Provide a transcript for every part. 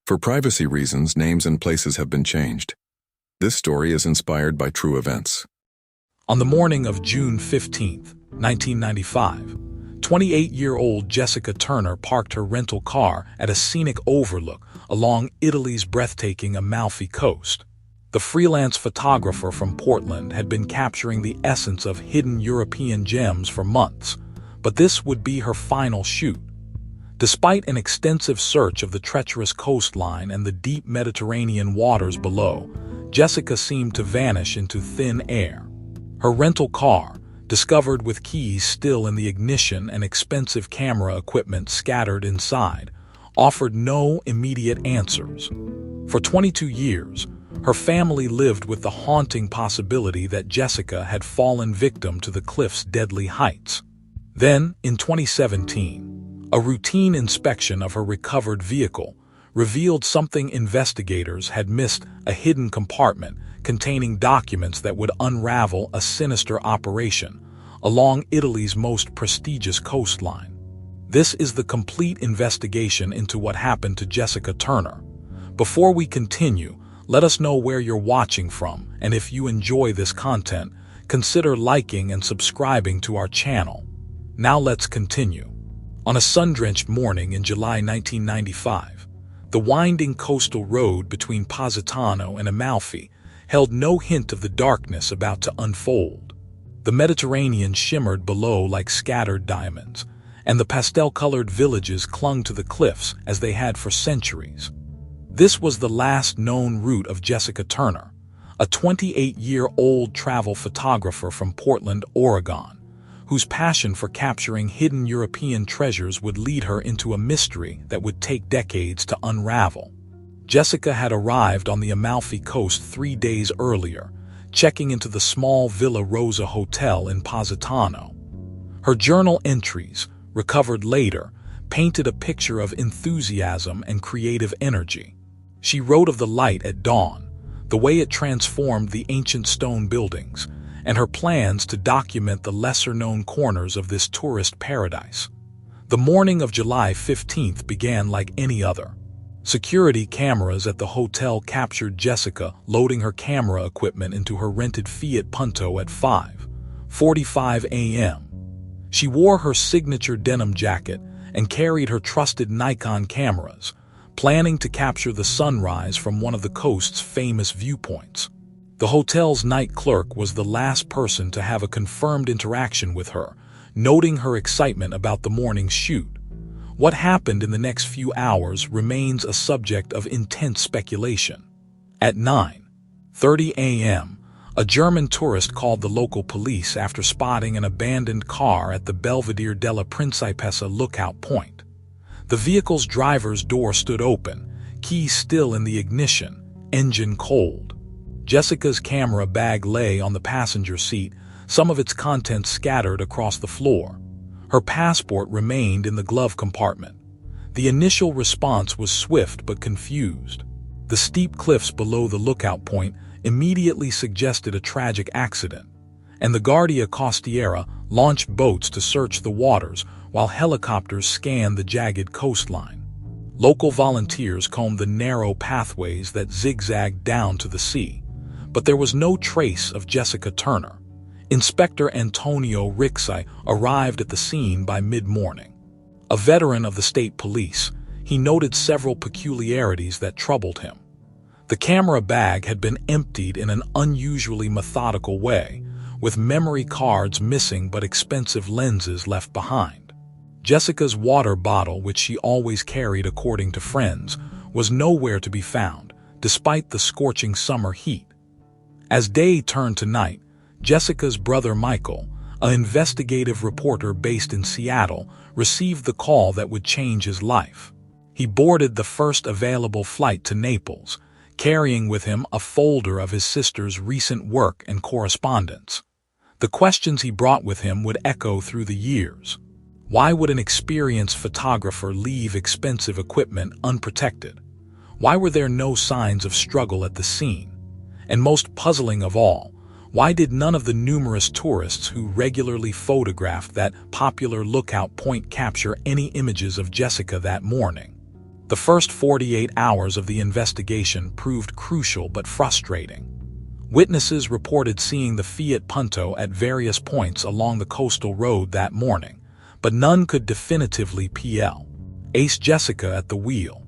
For privacy reasons, names and places have been changed. This story is inspired by true events. On the morning of June 15, 1995, 28-year-old Jessica Turner parked her rental car at a scenic overlook along Italy's breathtaking Amalfi coast. The freelance photographer from Portland had been capturing the essence of hidden European gems for months, but this would be her final shoot. Despite an extensive search of the treacherous coastline and the deep Mediterranean waters below, Jessica seemed to vanish into thin air. Her rental car, discovered with keys still in the ignition and expensive camera equipment scattered inside, offered no immediate answers. For 22 years, her family lived with the haunting possibility that Jessica had fallen victim to the cliff's deadly heights. Then, in 2017, a routine inspection of her recovered vehicle revealed something investigators had missed: a hidden compartment containing documents that would unravel a sinister operation along Italy's most prestigious coastline. This is the complete investigation into what happened to Jessica Turner. Before we continue, let us know where you're watching from, and if you enjoy this content, consider liking and subscribing to our channel. Now let's continue. On a sun-drenched morning in July 1995, the winding coastal road between Positano and Amalfi held no hint of the darkness about to unfold. The Mediterranean shimmered below like scattered diamonds, and the pastel-colored villages clung to the cliffs as they had for centuries. This was the last known route of Jessica Turner, a 28-year-old travel photographer from Portland, Oregon, whose passion for capturing hidden European treasures would lead her into a mystery that would take decades to unravel. Jessica had arrived on the Amalfi coast 3 days earlier, checking into the small Villa Rosa hotel in Positano. Her journal entries, recovered later, painted a picture of enthusiasm and creative energy. She wrote of the light at dawn, the way it transformed the ancient stone buildings, and her plans to document the lesser-known corners of this tourist paradise. The morning of July 15th began like any other. Security cameras at the hotel captured Jessica loading her camera equipment into her rented Fiat Punto at 5:45 a.m. She wore her signature denim jacket and carried her trusted Nikon cameras, planning to capture the sunrise from one of the coast's famous viewpoints. The hotel's night clerk was the last person to have a confirmed interaction with her, noting her excitement about the morning's shoot. What happened in the next few hours remains a subject of intense speculation. At 9:30 a.m., a German tourist called the local police after spotting an abandoned car at the Belvedere della Principessa lookout point. The vehicle's driver's door stood open, keys still in the ignition, engine cold. Jessica's camera bag lay on the passenger seat, some of its contents scattered across the floor. Her passport remained in the glove compartment. The initial response was swift but confused. The steep cliffs below the lookout point immediately suggested a tragic accident, and the Guardia Costiera launched boats to search the waters while helicopters scanned the jagged coastline. Local volunteers combed the narrow pathways that zigzagged down to the sea, but there was no trace of Jessica Turner. Inspector Antonio Rixi arrived at the scene by mid-morning. A veteran of the state police, he noted several peculiarities that troubled him. The camera bag had been emptied in an unusually methodical way, with memory cards missing but expensive lenses left behind. Jessica's water bottle, which she always carried according to friends, was nowhere to be found, despite the scorching summer heat. As day turned to night, Jessica's brother Michael, an investigative reporter based in Seattle, received the call that would change his life. He boarded the first available flight to Naples, carrying with him a folder of his sister's recent work and correspondence. The questions he brought with him would echo through the years. Why would an experienced photographer leave expensive equipment unprotected? Why were there no signs of struggle at the scene? And most puzzling of all, why did none of the numerous tourists who regularly photographed that popular lookout point capture any images of Jessica that morning? The first 48 hours of the investigation proved crucial but frustrating. Witnesses reported seeing the Fiat Punto at various points along the coastal road that morning, but none could definitively place Jessica at the wheel.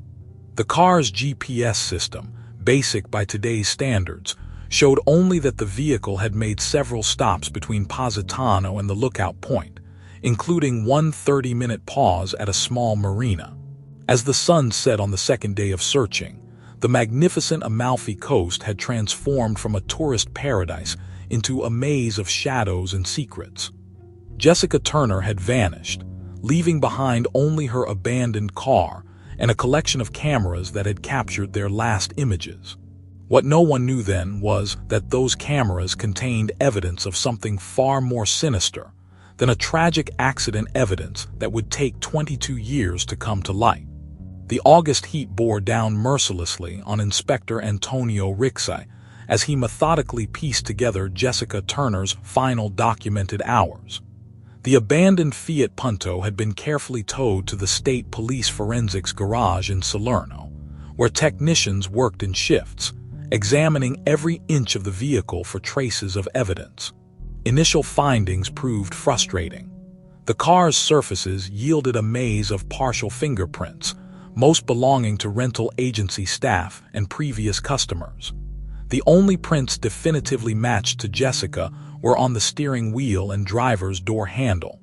The car's GPS system, basic by today's standards, showed only that the vehicle had made several stops between Positano and the lookout point, including one 30-minute pause at a small marina. As the sun set on the second day of searching, the magnificent Amalfi coast had transformed from a tourist paradise into a maze of shadows and secrets. Jessica Turner had vanished, leaving behind only her abandoned car and a collection of cameras that had captured their last images. What no one knew then was that those cameras contained evidence of something far more sinister than a tragic accident evidence that would take 22 years to come to light. The August heat bore down mercilessly on Inspector Antonio Rixai as he methodically pieced together Jessica Turner's final documented hours. The abandoned Fiat Punto had been carefully towed to the State Police Forensics Garage in Salerno, where technicians worked in shifts, examining every inch of the vehicle for traces of evidence. Initial findings proved frustrating. The car's surfaces yielded a maze of partial fingerprints, most belonging to rental agency staff and previous customers. The only prints definitively matched to Jessica were on the steering wheel and driver's door handle.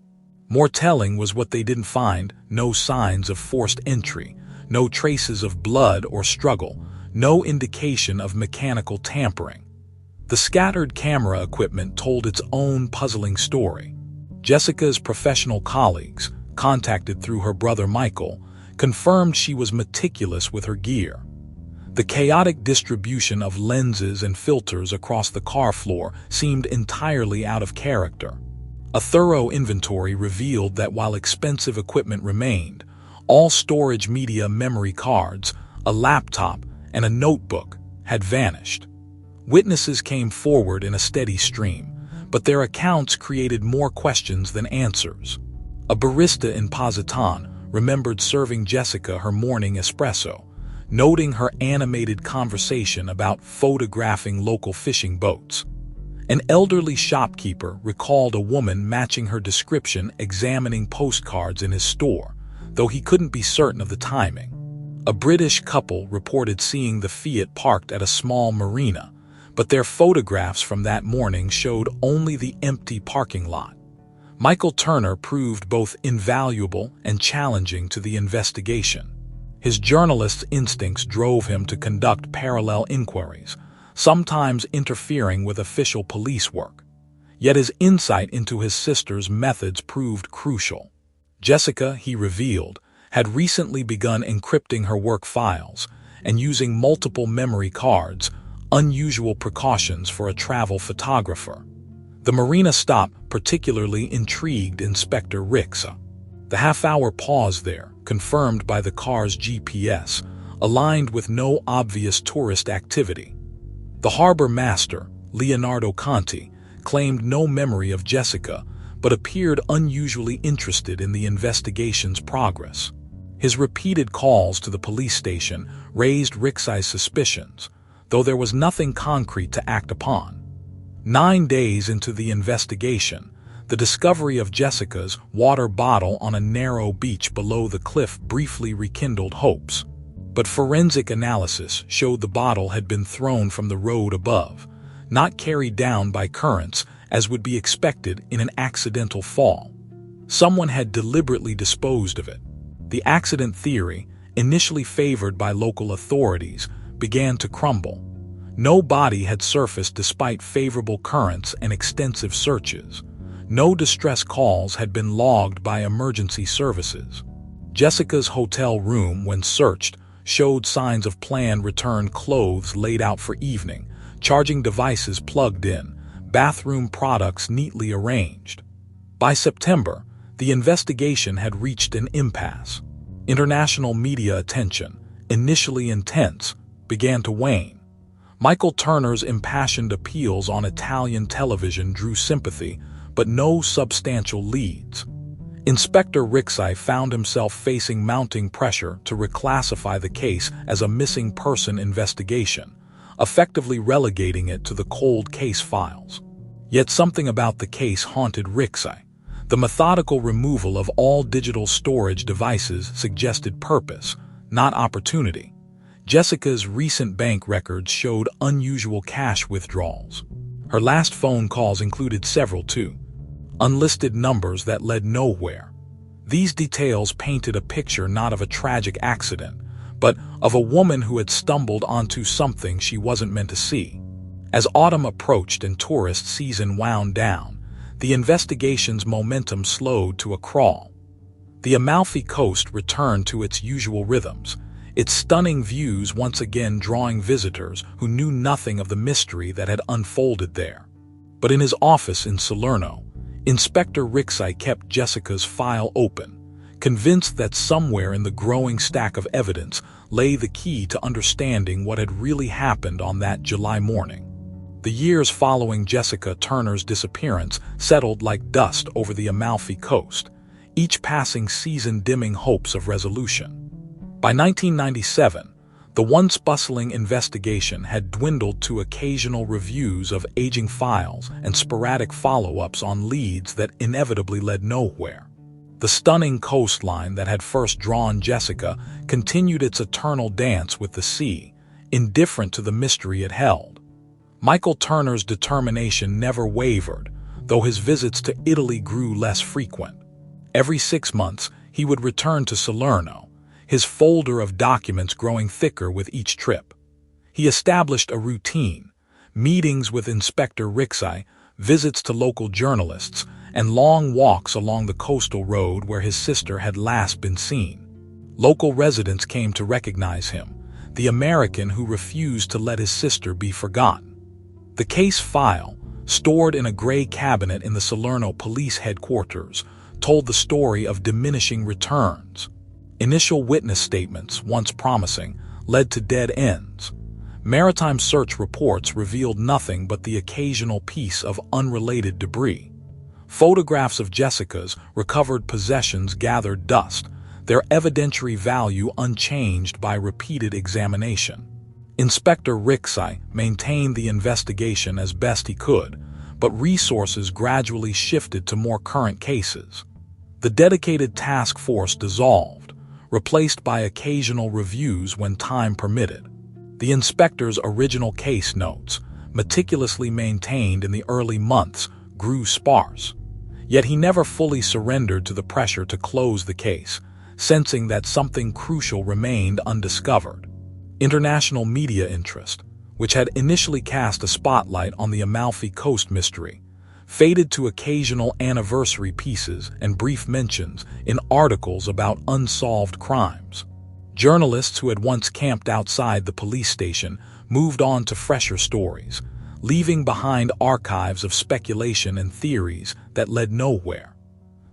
More telling was what they didn't find: no signs of forced entry, no traces of blood or struggle, no indication of mechanical tampering. The scattered camera equipment told its own puzzling story. Jessica's professional colleagues, contacted through her brother Michael, confirmed she was meticulous with her gear. The chaotic distribution of lenses and filters across the car floor seemed entirely out of character. A thorough inventory revealed that while expensive equipment remained, all storage media memory cards, a laptop, and a notebook had vanished. Witnesses came forward in a steady stream, but their accounts created more questions than answers. A barista in Positano remembered serving Jessica her morning espresso, noting her animated conversation about photographing local fishing boats. An elderly shopkeeper recalled a woman matching her description examining postcards in his store, though he couldn't be certain of the timing. A British couple reported seeing the Fiat parked at a small marina, but their photographs from that morning showed only the empty parking lot. Michael Turner proved both invaluable and challenging to the investigation. His journalist's instincts drove him to conduct parallel inquiries, sometimes interfering with official police work. Yet his insight into his sister's methods proved crucial. Jessica, he revealed, had recently begun encrypting her work files and using multiple memory cards, unusual precautions for a travel photographer. The marina stop particularly intrigued Inspector Rixai. The half-hour pause there, confirmed by the car's GPS, aligned with no obvious tourist activity. The harbor master, Leonardo Conti, claimed no memory of Jessica, but appeared unusually interested in the investigation's progress. His repeated calls to the police station raised Rixai's suspicions, though there was nothing concrete to act upon. 9 days into the investigation, the discovery of Jessica's water bottle on a narrow beach below the cliff briefly rekindled hopes. But forensic analysis showed the bottle had been thrown from the road above, not carried down by currents as would be expected in an accidental fall. Someone had deliberately disposed of it. The accident theory, initially favored by local authorities, began to crumble. No body had surfaced despite favorable currents and extensive searches. No distress calls had been logged by emergency services. Jessica's hotel room, when searched, showed signs of planned return: clothes laid out for evening, charging devices plugged in, bathroom products neatly arranged. By September, the investigation had reached an impasse. International media attention, initially intense, began to wane. Michael Turner's impassioned appeals on Italian television drew sympathy, but no substantial leads. Inspector Rixey found himself facing mounting pressure to reclassify the case as a missing person investigation, effectively relegating it to the cold case files. Yet something about the case haunted Rixey. The methodical removal of all digital storage devices suggested purpose, not opportunity. Jessica's recent bank records showed unusual cash withdrawals. Her last phone calls included several, too. Unlisted numbers that led nowhere. These details painted a picture not of a tragic accident, but of a woman who had stumbled onto something she wasn't meant to see. As autumn approached and tourist season wound down, the investigation's momentum slowed to a crawl. The Amalfi Coast returned to its usual rhythms, its stunning views once again drawing visitors who knew nothing of the mystery that had unfolded there. But in his office in Salerno, Inspector Rixey kept Jessica's file open, convinced that somewhere in the growing stack of evidence lay the key to understanding what had really happened on that July morning. The years following Jessica Turner's disappearance settled like dust over the Amalfi Coast, each passing season dimming hopes of resolution. By 1997, the once bustling investigation had dwindled to occasional reviews of aging files and sporadic follow-ups on leads that inevitably led nowhere. The stunning coastline that had first drawn Jessica continued its eternal dance with the sea, indifferent to the mystery it held. Michael Turner's determination never wavered, though his visits to Italy grew less frequent. Every 6 months, he would return to Salerno, his folder of documents growing thicker with each trip. He established a routine: meetings with Inspector Rixey, visits to local journalists, and long walks along the coastal road where his sister had last been seen. Local residents came to recognize him, the American who refused to let his sister be forgotten. The case file, stored in a gray cabinet in the Salerno police headquarters, told the story of diminishing returns. Initial witness statements, once promising, led to dead ends. Maritime search reports revealed nothing but the occasional piece of unrelated debris. Photographs of Jessica's recovered possessions gathered dust, their evidentiary value unchanged by repeated examination. Inspector Rixey maintained the investigation as best he could, but resources gradually shifted to more current cases. The dedicated task force dissolved, replaced by occasional reviews when time permitted. The inspector's original case notes, meticulously maintained in the early months, grew sparse. Yet he never fully surrendered to the pressure to close the case, sensing that something crucial remained undiscovered. International media interest, which had initially cast a spotlight on the Amalfi Coast mystery, faded to occasional anniversary pieces and brief mentions in articles about unsolved crimes. Journalists who had once camped outside the police station moved on to fresher stories, leaving behind archives of speculation and theories that led nowhere.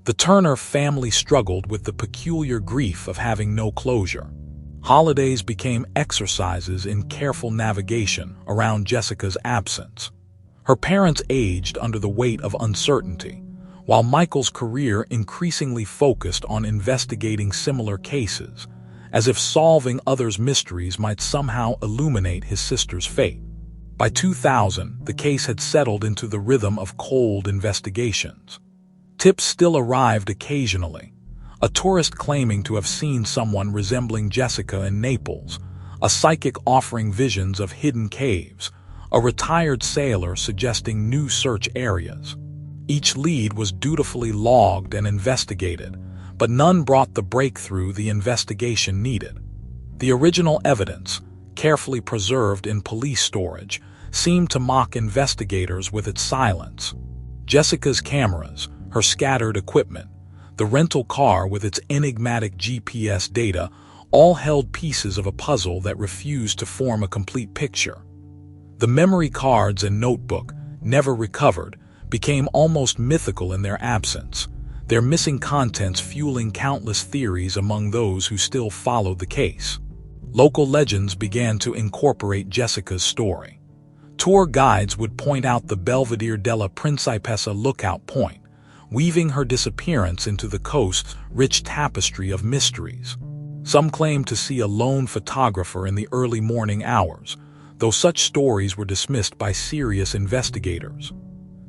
The Turner family struggled with the peculiar grief of having no closure. Holidays became exercises in careful navigation around Jessica's absence. Her parents aged under the weight of uncertainty, while Michael's career increasingly focused on investigating similar cases, as if solving others' mysteries might somehow illuminate his sister's fate. By 2000, the case had settled into the rhythm of cold investigations. Tips still arrived occasionally: a tourist claiming to have seen someone resembling Jessica in Naples, a psychic offering visions of hidden caves, a retired sailor suggesting new search areas. Each lead was dutifully logged and investigated, but none brought the breakthrough the investigation needed. The original evidence, carefully preserved in police storage, seemed to mock investigators with its silence. Jessica's cameras, her scattered equipment, the rental car with its enigmatic GPS data, all held pieces of a puzzle that refused to form a complete picture. The memory cards and notebook, never recovered, became almost mythical in their absence, their missing contents fueling countless theories among those who still followed the case. Local legends began to incorporate Jessica's story. Tour guides would point out the Belvedere della Principessa lookout point, weaving her disappearance into the coast's rich tapestry of mysteries. Some claim to see a lone photographer in the early morning hours, though such stories were dismissed by serious investigators.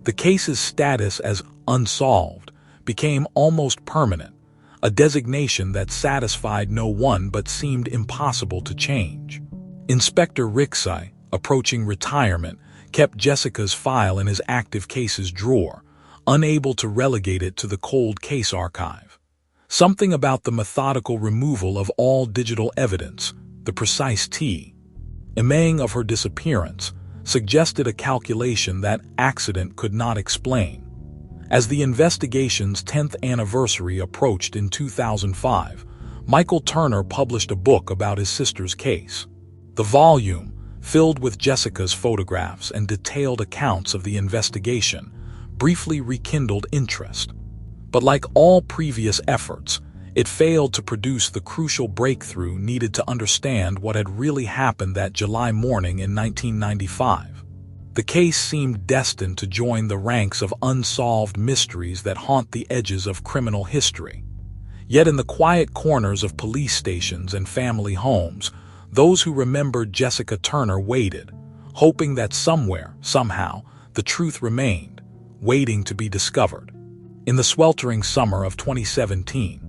The case's status as unsolved became almost permanent, a designation that satisfied no one but seemed impossible to change. Inspector Rixey, approaching retirement, kept Jessica's file in his active cases drawer, unable to relegate it to the cold case archive. Something about the methodical removal of all digital evidence, the precise timing of her disappearance, suggested a calculation that accident could not explain. As the investigation's 10th anniversary approached in 2005, Michael Turner published a book about his sister's case. The volume, filled with Jessica's photographs and detailed accounts of the investigation, briefly rekindled interest. But like all previous efforts, it failed to produce the crucial breakthrough needed to understand what had really happened that July morning in 1995. The case seemed destined to join the ranks of unsolved mysteries that haunt the edges of criminal history. Yet in the quiet corners of police stations and family homes, those who remembered Jessica Turner waited, hoping that somewhere, somehow, the truth remained, waiting to be discovered. In the sweltering summer of 2017,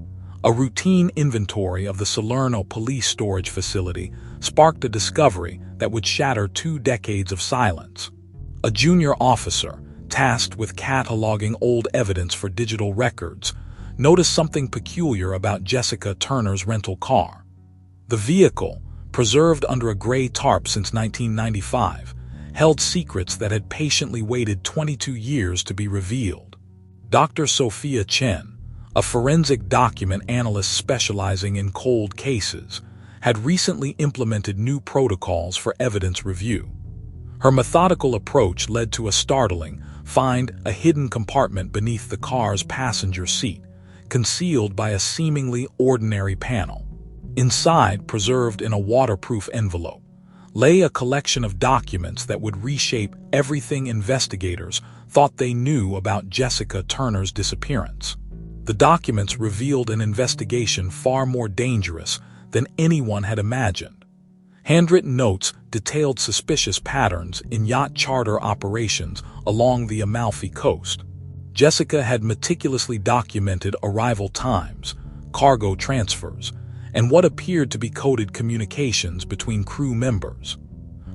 a routine inventory of the Salerno police storage facility sparked a discovery that would shatter 2 decades of silence. A junior officer, tasked with cataloging old evidence for digital records, noticed something peculiar about Jessica Turner's rental car. The vehicle, preserved under a gray tarp since 1995, held secrets that had patiently waited 22 years to be revealed. Dr. Sophia Chen, a forensic document analyst specializing in cold cases, had recently implemented new protocols for evidence review. Her methodical approach led to a startling find: a hidden compartment beneath the car's passenger seat, concealed by a seemingly ordinary panel. Inside, preserved in a waterproof envelope, lay a collection of documents that would reshape everything investigators thought they knew about Jessica Turner's disappearance. The documents revealed an investigation far more dangerous than anyone had imagined. Handwritten notes detailed suspicious patterns in yacht charter operations along the Amalfi coast. Jessica had meticulously documented arrival times, cargo transfers, and what appeared to be coded communications between crew members.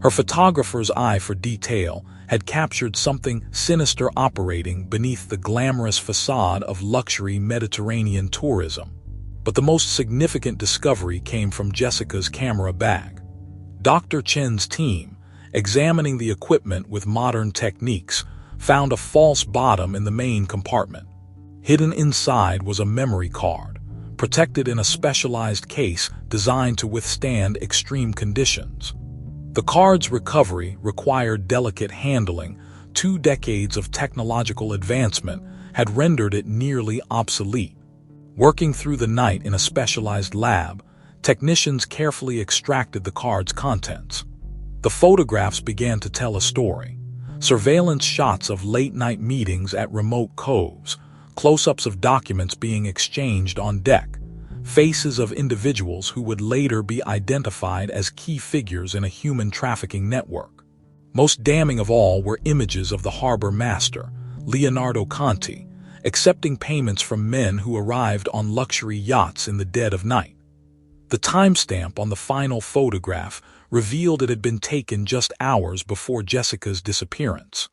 Her photographer's eye for detail had captured something sinister operating beneath the glamorous facade of luxury Mediterranean tourism. But the most significant discovery came from Jessica's camera bag. Dr. Chen's team, examining the equipment with modern techniques, found a false bottom in the main compartment. Hidden inside was a memory card, protected in a specialized case designed to withstand extreme conditions. The card's recovery required delicate handling. 2 decades of technological advancement had rendered it nearly obsolete. Working through the night in a specialized lab, technicians carefully extracted the card's contents. The photographs began to tell a story. Surveillance shots of late-night meetings at remote coves, close-ups of documents being exchanged on deck, faces of individuals who would later be identified as key figures in a human trafficking network. Most damning of all were images of the harbor master, Leonardo Conti, accepting payments from men who arrived on luxury yachts in the dead of night. The timestamp on the final photograph revealed it had been taken just hours before Jessica's disappearance.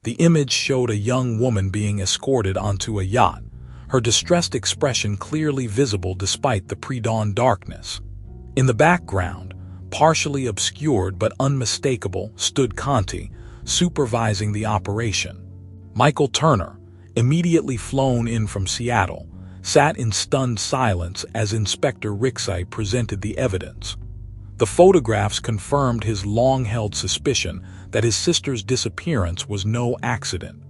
The image showed a young woman being escorted onto a yacht, her distressed expression clearly visible despite the pre-dawn darkness. In the background, partially obscured but unmistakable, stood Conti, supervising the operation. Michael Turner, immediately flown in from Seattle, sat in stunned silence as Inspector Rixey presented the evidence. The photographs confirmed his long-held suspicion that his sister's disappearance was no accident.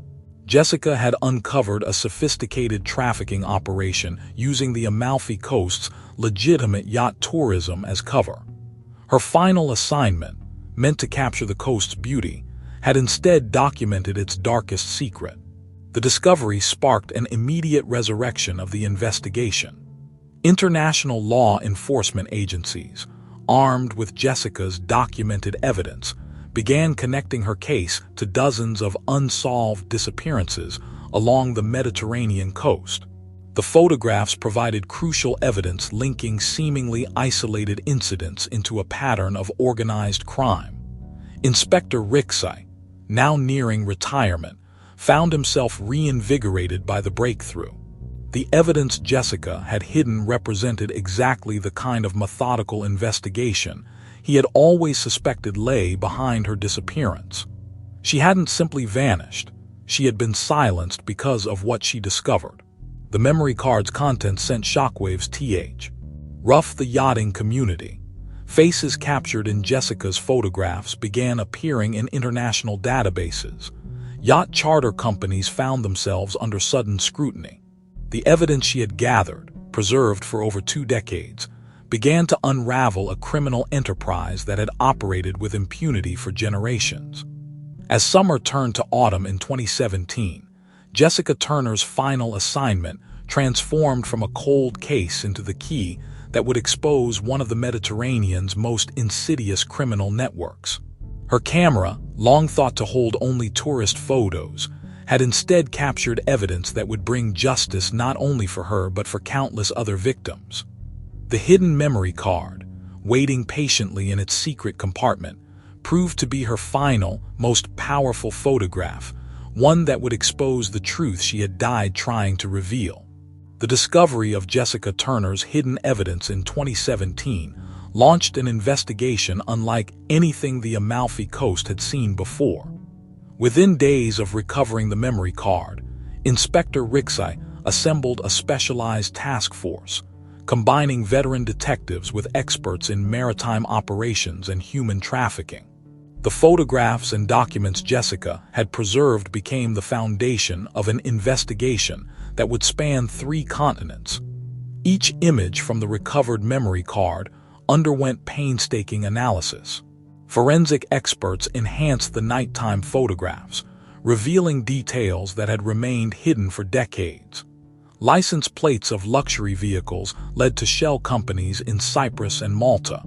Jessica had uncovered a sophisticated trafficking operation using the Amalfi Coast's legitimate yacht tourism as cover. Her final assignment, meant to capture the coast's beauty, had instead documented its darkest secret. The discovery sparked an immediate resurrection of the investigation. International law enforcement agencies, armed with Jessica's documented evidence, began connecting her case to dozens of unsolved disappearances along the Mediterranean coast. The photographs provided crucial evidence linking seemingly isolated incidents into a pattern of organized crime. Inspector Rixey, now nearing retirement, found himself reinvigorated by the breakthrough. The evidence Jessica had hidden represented exactly the kind of methodical investigation he had always suspected lay behind her disappearance. She hadn't simply vanished, she had been silenced because of what she discovered. The memory card's contents sent shockwaves rough the yachting community. Faces captured in Jessica's photographs began appearing in international databases. Yacht charter companies found themselves under sudden scrutiny. The evidence she had gathered, preserved for over 2 decades, began to unravel a criminal enterprise that had operated with impunity for generations. As summer turned to autumn in 2017, Jessica Turner's final assignment transformed from a cold case into the key that would expose one of the Mediterranean's most insidious criminal networks. Her camera, long thought to hold only tourist photos, had instead captured evidence that would bring justice not only for her but for countless other victims. The hidden memory card, waiting patiently in its secret compartment, proved to be her final, most powerful photograph, one that would expose the truth she had died trying to reveal. The discovery of Jessica Turner's hidden evidence in 2017 launched an investigation unlike anything the Amalfi Coast had seen before. Within days of recovering the memory card, Inspector Rixey assembled a specialized task force, combining veteran detectives with experts in maritime operations and human trafficking. The photographs and documents Jessica had preserved became the foundation of an investigation that would span 3 continents. Each image from the recovered memory card underwent painstaking analysis. Forensic experts enhanced the nighttime photographs, revealing details that had remained hidden for decades. License plates of luxury vehicles led to shell companies in Cyprus and Malta.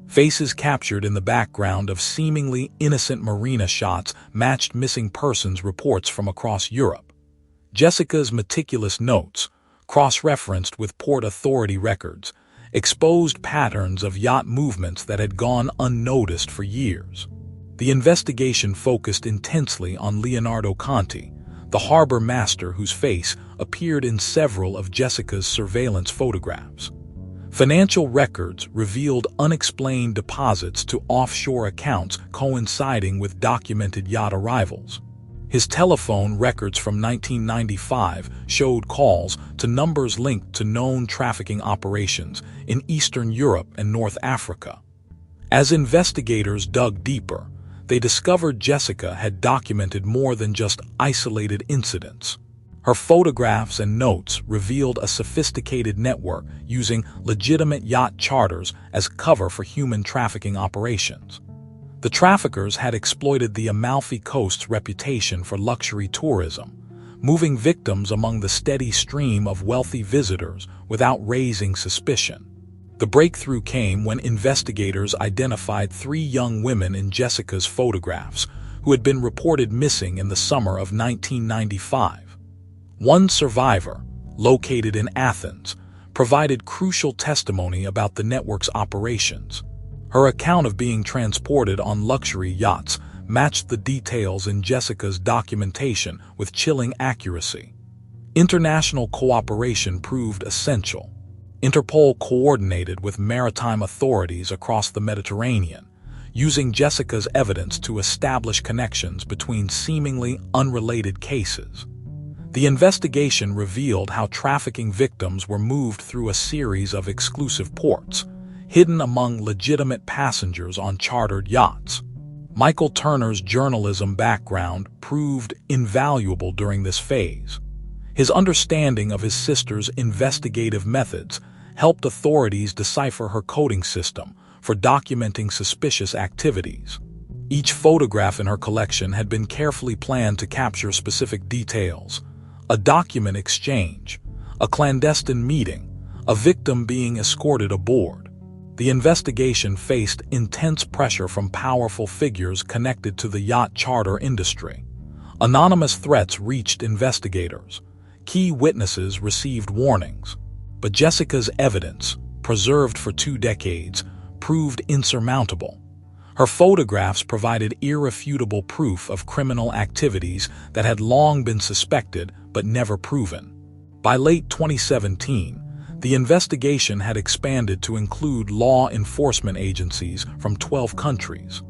Faces captured in the background of seemingly innocent marina shots matched missing persons reports from across Europe. Jessica's meticulous notes, cross-referenced with port authority records, exposed patterns of yacht movements that had gone unnoticed for years. The investigation focused intensely on Leonardo Conti, the harbor master whose face appeared in several of Jessica's surveillance photographs. Financial records revealed unexplained deposits to offshore accounts coinciding with documented yacht arrivals. His telephone records from 1995 showed calls to numbers linked to known trafficking operations in Eastern Europe and North Africa. As investigators dug deeper, they discovered Jessica had documented more than just isolated incidents. Her photographs and notes revealed a sophisticated network using legitimate yacht charters as cover for human trafficking operations. The traffickers had exploited the Amalfi Coast's reputation for luxury tourism, moving victims among the steady stream of wealthy visitors without raising suspicion. The breakthrough came when investigators identified 3 young women in Jessica's photographs who had been reported missing in the summer of 1995. One survivor, located in Athens, provided crucial testimony about the network's operations. Her account of being transported on luxury yachts matched the details in Jessica's documentation with chilling accuracy. International cooperation proved essential. Interpol coordinated with maritime authorities across the Mediterranean, using Jessica's evidence to establish connections between seemingly unrelated cases. The investigation revealed how trafficking victims were moved through a series of exclusive ports, hidden among legitimate passengers on chartered yachts. Michael Turner's journalism background proved invaluable during this phase. His understanding of his sister's investigative methods helped authorities decipher her coding system for documenting suspicious activities. Each photograph in her collection had been carefully planned to capture specific details, a document exchange, a clandestine meeting, a victim being escorted aboard. The investigation faced intense pressure from powerful figures connected to the yacht charter industry. Anonymous threats reached investigators. Key witnesses received warnings. But Jessica's evidence, preserved for 2 decades, proved insurmountable. Her photographs provided irrefutable proof of criminal activities that had long been suspected but never proven. By late 2017, the investigation had expanded to include law enforcement agencies from 12 countries.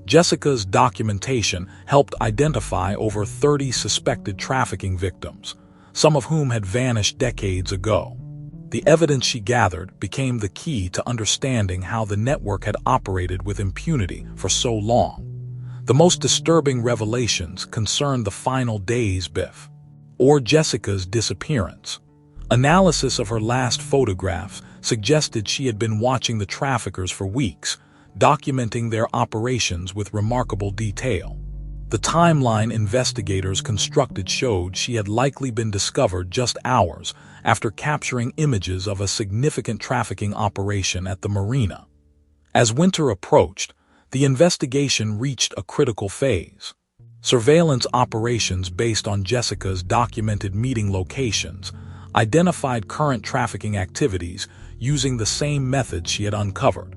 Jessica's documentation helped identify over 30 suspected trafficking victims, some of whom had vanished decades ago. The evidence she gathered became the key to understanding how the network had operated with impunity for so long. The most disturbing revelations concerned the final days or Jessica's disappearance. Analysis of her last photographs suggested she had been watching the traffickers for weeks, documenting their operations with remarkable detail. The timeline investigators constructed showed she had likely been discovered just hours after capturing images of a significant trafficking operation at the marina. As winter approached, the investigation reached a critical phase. Surveillance operations based on Jessica's documented meeting locations identified current trafficking activities using the same methods she had uncovered.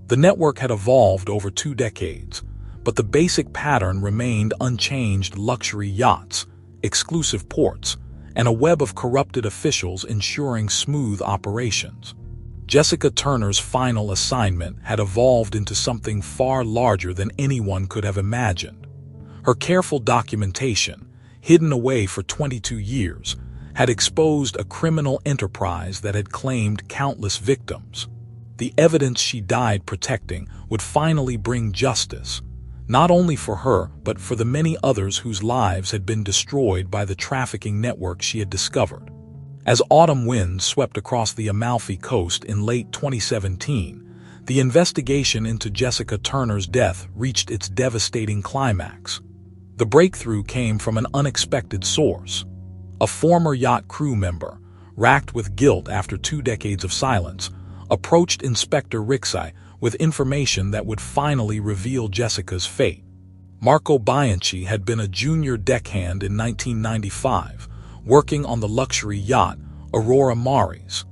The network had evolved over 2 decades, but the basic pattern remained unchanged: luxury yachts, exclusive ports, and a web of corrupted officials ensuring smooth operations. Jessica Turner's final assignment had evolved into something far larger than anyone could have imagined. Her careful documentation, hidden away for 22 years, had exposed a criminal enterprise that had claimed countless victims. The evidence she died protecting would finally bring justice, not only for her but for the many others whose lives had been destroyed by the trafficking network she had discovered. As autumn winds swept across the Amalfi coast in late 2017, the investigation into Jessica Turner's death reached its devastating climax. The breakthrough came from an unexpected source. A former yacht crew member, racked with guilt after 2 decades of silence, approached Inspector Rixai with information that would finally reveal Jessica's fate. Marco Bianchi had been a junior deckhand in 1995, working on the luxury yacht Aurora Maris.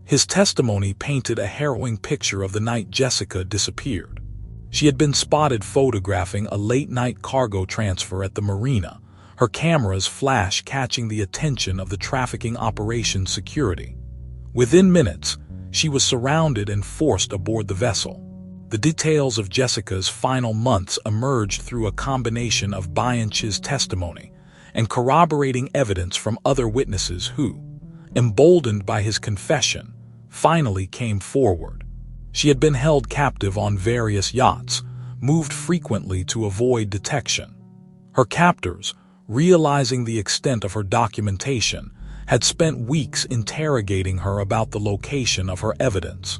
His testimony painted a harrowing picture of the night Jessica disappeared. She had been spotted photographing a late-night cargo transfer at the marina, her camera's flash catching the attention of the trafficking operations security. Within minutes, she was surrounded and forced aboard the vessel. The details of Jessica's final months emerged through a combination of Bianchi's testimony and corroborating evidence from other witnesses who, emboldened by his confession, finally came forward. She had been held captive on various yachts, moved frequently to avoid detection. Her captors, realizing the extent of her documentation, had spent weeks interrogating her about the location of her evidence.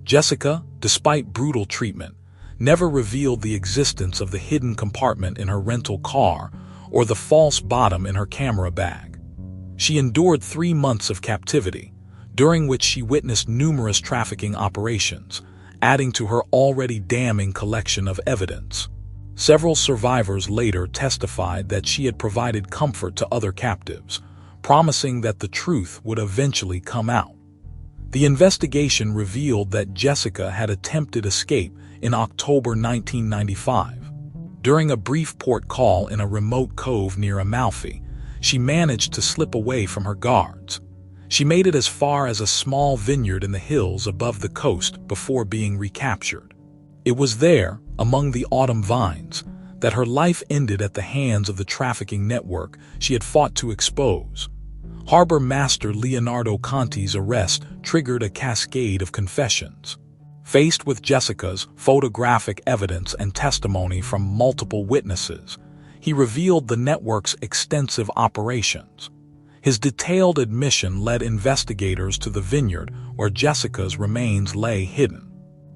Jessica, despite brutal treatment, never revealed the existence of the hidden compartment in her rental car or the false bottom in her camera bag. She endured 3 months of captivity, during which she witnessed numerous trafficking operations, adding to her already damning collection of evidence. Several survivors later testified that she had provided comfort to other captives, promising that the truth would eventually come out. The investigation revealed that Jessica had attempted escape in October 1995. During a brief port call in a remote cove near Amalfi, she managed to slip away from her guards. She made it as far as a small vineyard in the hills above the coast before being recaptured. It was there, among the autumn vines, that her life ended at the hands of the trafficking network she had fought to expose. Harbor Master Leonardo Conti's arrest triggered a cascade of confessions. Faced with Jessica's photographic evidence and testimony from multiple witnesses, he revealed the network's extensive operations. His detailed admission led investigators to the vineyard where Jessica's remains lay hidden.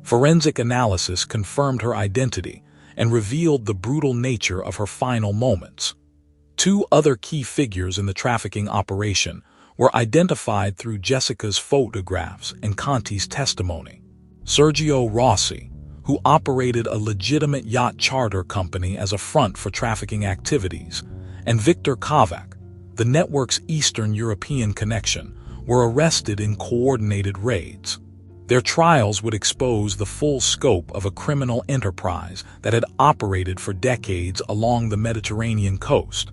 Forensic analysis confirmed her identity and revealed the brutal nature of her final moments. Two other key figures in the trafficking operation were identified through Jessica's photographs and Conti's testimony. Sergio Rossi, who operated a legitimate yacht charter company as a front for trafficking activities, and Viktor Kovac, the network's Eastern European connection, were arrested in coordinated raids. Their trials would expose the full scope of a criminal enterprise that had operated for decades along the Mediterranean coast.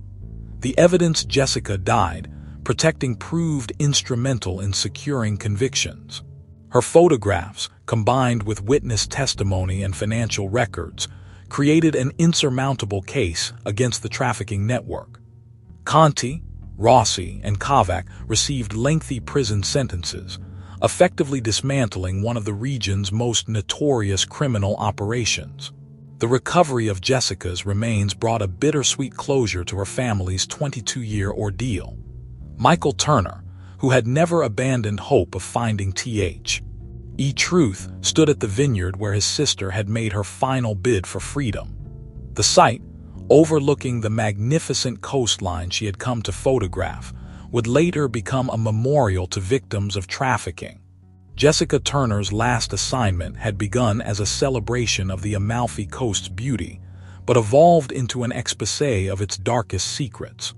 The evidence Jessica died protecting proved instrumental in securing convictions. Her photographs, combined with witness testimony and financial records, created an insurmountable case against the trafficking network. Conti, Rossi, and Kovac received lengthy prison sentences, effectively dismantling one of the region's most notorious criminal operations. The recovery of Jessica's remains brought a bittersweet closure to her family's 22-year ordeal. Michael Turner, who had never abandoned hope of finding T.H.E. Truth, stood at the vineyard where his sister had made her final bid for freedom. The site, overlooking the magnificent coastline she had come to photograph, would later become a memorial to victims of trafficking. Jessica Turner's last assignment had begun as a celebration of the Amalfi Coast's beauty, but evolved into an exposé of its darkest secrets.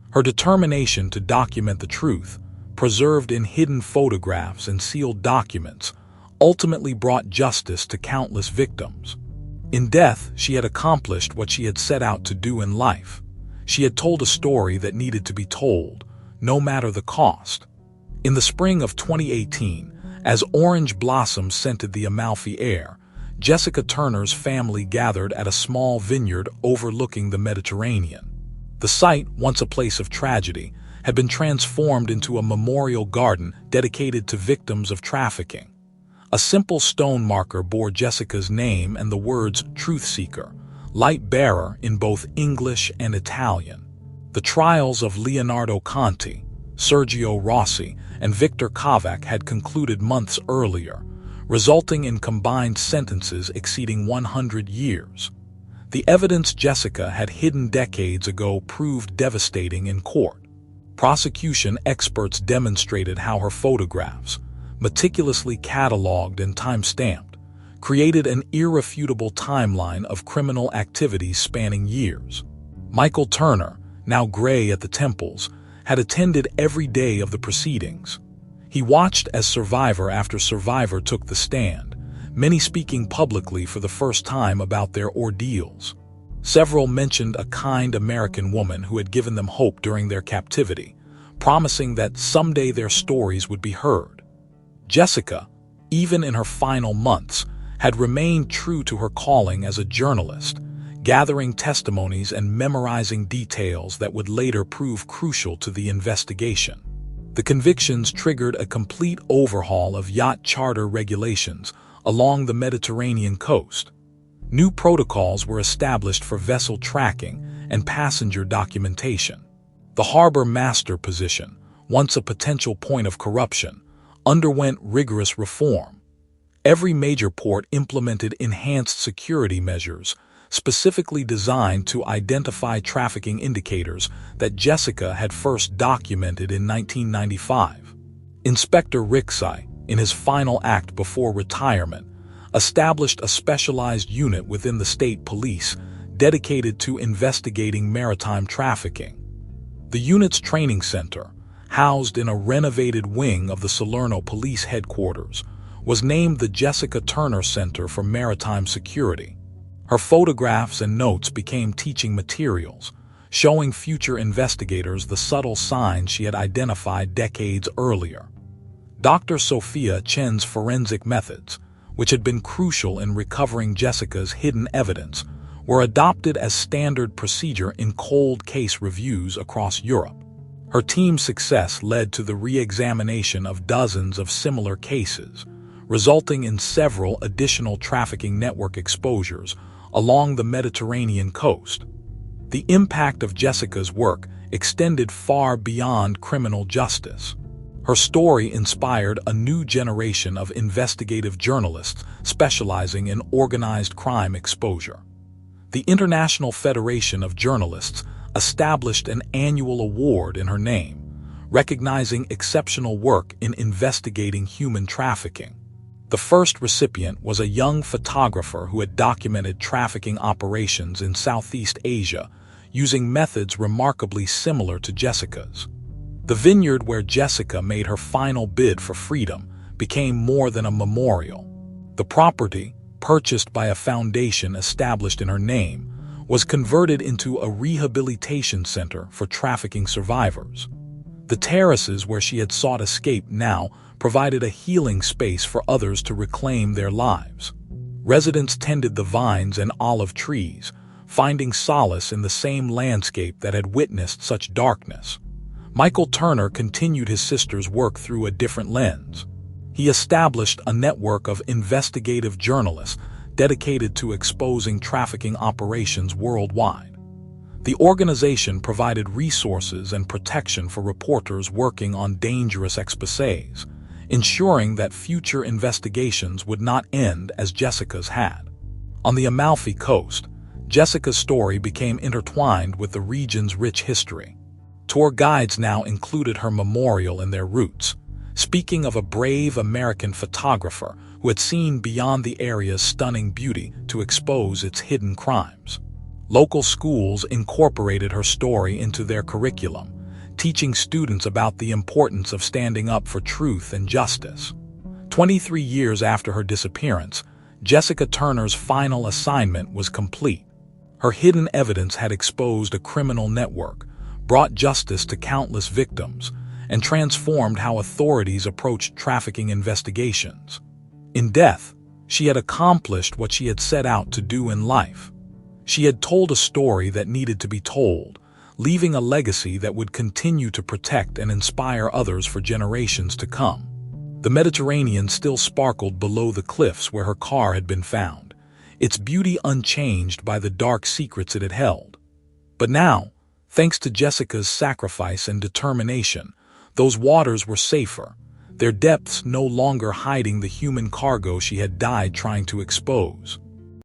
Her determination to document the truth, preserved in hidden photographs and sealed documents, ultimately brought justice to countless victims. In death, she had accomplished what she had set out to do in life. She had told a story that needed to be told, no matter the cost. In the spring of 2018, as orange blossoms scented the Amalfi air, Jessica Turner's family gathered at a small vineyard overlooking the Mediterranean. The site, once a place of tragedy, had been transformed into a memorial garden dedicated to victims of trafficking. A simple stone marker bore Jessica's name and the words "Truth Seeker," light bearer in both English and Italian. The trials of Leonardo Conti, Sergio Rossi, and Viktor Kovac had concluded months earlier, resulting in combined sentences exceeding 100 years. The evidence Jessica had hidden decades ago proved devastating in court. Prosecution experts demonstrated how her photographs, meticulously catalogued and time-stamped, created an irrefutable timeline of criminal activities spanning years. Michael Turner, now gray at the temples, had attended every day of the proceedings. He watched as survivor after survivor took the stand, many speaking publicly for the first time about their ordeals. Several mentioned a kind American woman who had given them hope during their captivity, promising that someday their stories would be heard. Jessica, even in her final months, had remained true to her calling as a journalist, gathering testimonies and memorizing details that would later prove crucial to the investigation. The convictions triggered a complete overhaul of yacht charter regulations along the Mediterranean coast. New protocols were established for vessel tracking and passenger documentation. The harbor master position, once a potential point of corruption, underwent rigorous reform. Every major port implemented enhanced security measures, specifically designed to identify trafficking indicators that Jessica had first documented in 1995. Inspector Rixai, in his final act before retirement, established a specialized unit within the state police dedicated to investigating maritime trafficking. The unit's training center, housed in a renovated wing of the Salerno Police Headquarters, was named the Jessica Turner Center for Maritime Security. Her photographs and notes became teaching materials, showing future investigators the subtle signs she had identified decades earlier. Dr. Sophia Chen's forensic methods, which had been crucial in recovering Jessica's hidden evidence, were adopted as standard procedure in cold case reviews across Europe. Her team's success led to the re-examination of dozens of similar cases, resulting in several additional trafficking network exposures along the Mediterranean coast. The impact of Jessica's work extended far beyond criminal justice. Her story inspired a new generation of investigative journalists specializing in organized crime exposure. The International Federation of Journalists established an annual award in her name, recognizing exceptional work in investigating human trafficking. The first recipient was a young photographer who had documented trafficking operations in Southeast Asia using methods remarkably similar to Jessica's. The vineyard where Jessica made her final bid for freedom became more than a memorial. The property, purchased by a foundation established in her name, was converted into a rehabilitation center for trafficking survivors. The terraces where she had sought escape now provided a healing space for others to reclaim their lives. Residents tended the vines and olive trees, finding solace in the same landscape that had witnessed such darkness. Michael Turner continued his sister's work through a different lens. He established a network of investigative journalists dedicated to exposing trafficking operations worldwide. The organization provided resources and protection for reporters working on dangerous exposés, ensuring that future investigations would not end as Jessica's had. On the Amalfi coast, Jessica's story became intertwined with the region's rich history. Tour guides now included her memorial in their routes, speaking of a brave American photographer who had seen beyond the area's stunning beauty to expose its hidden crimes. Local schools incorporated her story into their curriculum, teaching students about the importance of standing up for truth and justice. 23 years after her disappearance, Jessica Turner's final assignment was complete. Her hidden evidence had exposed a criminal network, brought justice to countless victims, and transformed how authorities approached trafficking investigations. In death, she had accomplished what she had set out to do in life. She had told a story that needed to be told, leaving a legacy that would continue to protect and inspire others for generations to come. The Mediterranean still sparkled below the cliffs where her car had been found, its beauty unchanged by the dark secrets it had held. But now, thanks to Jessica's sacrifice and determination, those waters were safer, their depths no longer hiding the human cargo she had died trying to expose.